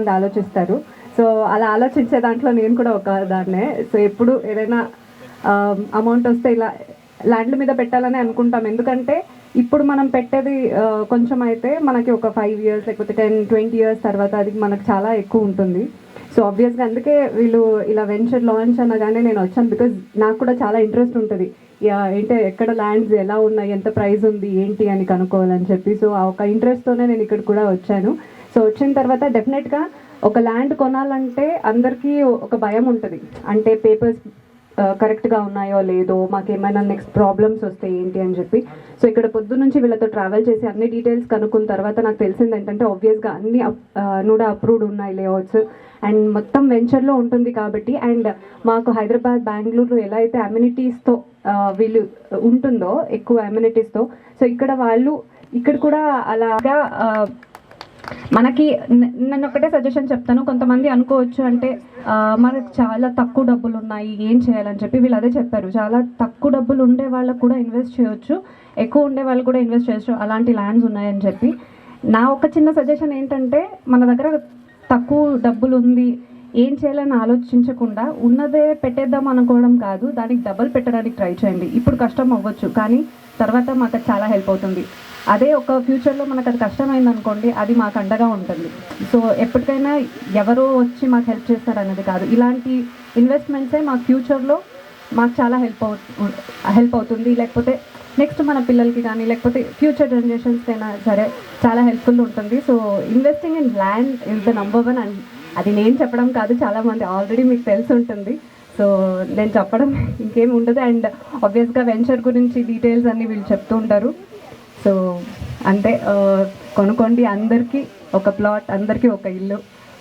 చాలామంది ఆలోచిస్తారు. సో అలా ఆలోచించే దాంట్లో నేను కూడా ఒక దాన్నే. సో ఎప్పుడు ఏదైనా అమౌంట్ వస్తే ఇలా ల్యాండ్ మీద పెట్టాలని అనుకుంటాం. ఎందుకంటే ఇప్పుడు మనం పెట్టేది కొంచెం అయితే మనకి ఒక 5 years లేకపోతే 10-20 years తర్వాత అది మనకు చాలా ఎక్కువ ఉంటుంది. సో ఆబ్వియస్గా అందుకే వీళ్ళు ఇలా వెంచర్ లాంచ్ అనగానే నేను వచ్చాను. బికాజ్ నాకు కూడా చాలా ఇంట్రెస్ట్ ఉంటుంది, ఏంటి ఎక్కడ ల్యాండ్స్ ఎలా ఉన్నాయి, ఎంత ప్రైస్ ఉంది ఏంటి అని కనుక్కోవాలని చెప్పి. సో ఆ ఒక ఇంట్రెస్ట్తోనే నేను ఇక్కడ కూడా వచ్చాను. సో వచ్చిన తర్వాత డెఫినెట్గా ఒక ల్యాండ్ కొనాలంటే అందరికీ ఒక భయం ఉంటుంది. అంటే పేపర్స్ కరెక్ట్గా ఉన్నాయో లేదో, మాకు ఏమైనా నెక్స్ట్ ప్రాబ్లమ్స్ వస్తే ఏంటి అని చెప్పి. సో ఇక్కడ పొద్దు నుంచి వీళ్ళతో ట్రావెల్ చేసి అన్ని డీటెయిల్స్ కనుక్కున్న తర్వాత నాకు తెలిసింది ఏంటంటే ఆబ్వియస్గా అన్ని కూడా అప్రూవ్డ్ ఉన్నాయి లేఅవుట్స్, అండ్ మొత్తం వెంచర్లో ఉంటుంది కాబట్టి. అండ్ మాకు హైదరాబాద్, బెంగళూరు ఎలా అయితే అమ్యూనిటీస్తో వీళ్ళు ఉంటుందో ఎక్కువ అమ్యూనిటీస్తో, సో ఇక్కడ కూడా అలాగా మనకి. నేను ఒకటే సజెషన్ చెప్తాను. కొంతమంది అనుకోవచ్చు అంటే మనకు చాలా తక్కువ డబ్బులు ఉన్నాయి ఏం చేయాలని చెప్పి. వీళ్ళు అదే చెప్పారు, చాలా తక్కువ డబ్బులు ఉండే వాళ్ళకు కూడా ఇన్వెస్ట్ చేయొచ్చు, ఎక్కువ ఉండే వాళ్ళు కూడా ఇన్వెస్ట్ చేయొచ్చు, అలాంటి ల్యాండ్స్ ఉన్నాయని చెప్పి. నా ఒక చిన్న సజెషన్ ఏంటంటే మన దగ్గర తక్కువ డబ్బులు ఉంది ఏం చేయాలని ఆలోచించకుండా ఉన్నదే పెట్టేద్దాం అనుకోవడం కాదు, దానికి డబల్ పెట్టడానికి ట్రై చేయండి. ఇప్పుడు కష్టం అవ్వచ్చు కానీ తర్వాత మాకు చాలా హెల్ప్ అవుతుంది. అదే ఒక ఫ్యూచర్లో మనకు అది కష్టమైంది అనుకోండి, అది మాకు అండగా ఉంటుంది. సో ఎప్పటికైనా ఎవరో వచ్చి మాకు హెల్ప్ చేస్తారనేది కాదు, ఇలాంటి ఇన్వెస్ట్మెంట్సే మాకు ఫ్యూచర్లో మాకు చాలా హెల్ప్ అవుతుంది. లేకపోతే నెక్స్ట్ మన పిల్లలకి కానీ లేకపోతే ఫ్యూచర్ జనరేషన్స్కి అయినా సరే చాలా హెల్ప్ఫుల్ ఉంటుంది. So investing in land is the number 1. And అది నేను చెప్పడం కాదు, చాలామంది ఆల్రెడీ మీకు తెలిసి ఉంటుంది. సో నేను చెప్పడం ఇంకేం ఉండదు. అండ్ ఆబ్వియస్గా వెంచర్ గురించి డీటెయిల్స్ అన్నీ వీళ్ళు చెప్తూ ఉంటారు. సో అంటే కొనుక్కోండి, అందరికీ ఒక ప్లాట్, అందరికీ ఒక ఇల్లు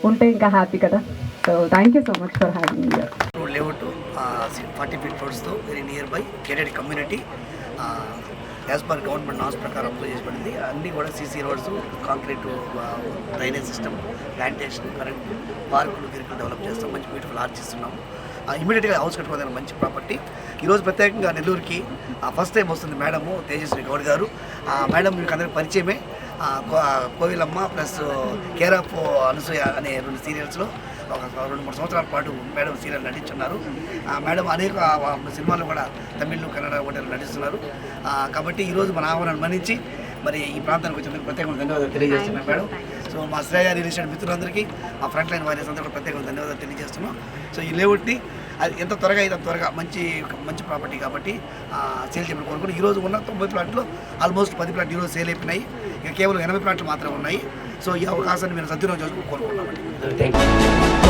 ఉంటే ఇంకా హ్యాపీ కదా. So thank you so much for having me. Layout 40 feet రోడ్స్తో very near by gated community. As per government norms ప్రకారం అప్లై చేసి అన్నీ కూడా CC roads, concrete drainage system, plantation, current, పార్కులు గిరికలు డెవలప్ చేస్తాం. మంచి బ్యూటిఫుల్ ఆర్చ్ ఇస్తున్నాము. ఇమీడియట్గా హౌస్ కట్టుకోవడానికి మంచి ప్రాపర్టీ. ఈరోజు ప్రత్యేకంగా నెల్లూరుకి ఫస్ట్ టైం వస్తుంది మేడము తేజస్వి గౌడ్ గారు. మేడం మీకు అందరికీ పరిచయమే. కోవిలమ్మ ప్లస్ కేర్ ఆఫ్ అనసూయ అనే 2 సీరియల్స్లో ఒక 2-3 సంవత్సరాల పాటు మేడం సీరియల్ నటించున్నారు. మేడం అనేక సినిమాలు కూడా తమిళ్, కన్నడ హోటల్ నటిస్తున్నారు. కాబట్టి ఈరోజు మన ఆహ్వానాన్ని మన్నించి మరి ఈ ప్రాంతానికి వచ్చినందుకు ప్రత్యేకంగా ధన్యవాదాలు తెలియజేస్తున్నాం మేడం. సో మా శ్రేయ రియల్ ఎస్టేట్ మిత్రులందరికీ, మా ఫ్రంట్ లైన్ వారియర్స్ అందరూ కూడా ప్రత్యేకంగా ధన్యవాదాలు తెలియజేస్తున్నాం. సో ఈ లేఅవుట్ని అది ఎంత త్వరగా అయితే త్వరగా మంచి ప్రాపర్టీ కాబట్టి సేల్ చేయడం కోరుకుని ఈరోజు ఉన్న 90 ప్లాట్లు ఆల్మోస్ట్ 10 ప్లాట్లు ఈరోజు సేల్ అయిపోయినాయి. ఇక కేవలం 80 ప్లాట్లు మాత్రమే ఉన్నాయి. సో ఈ అవకాశాన్ని మీరు సద్వినియోగం చేసుకోవాలని కోరుకుంటున్నామండి. Thank you.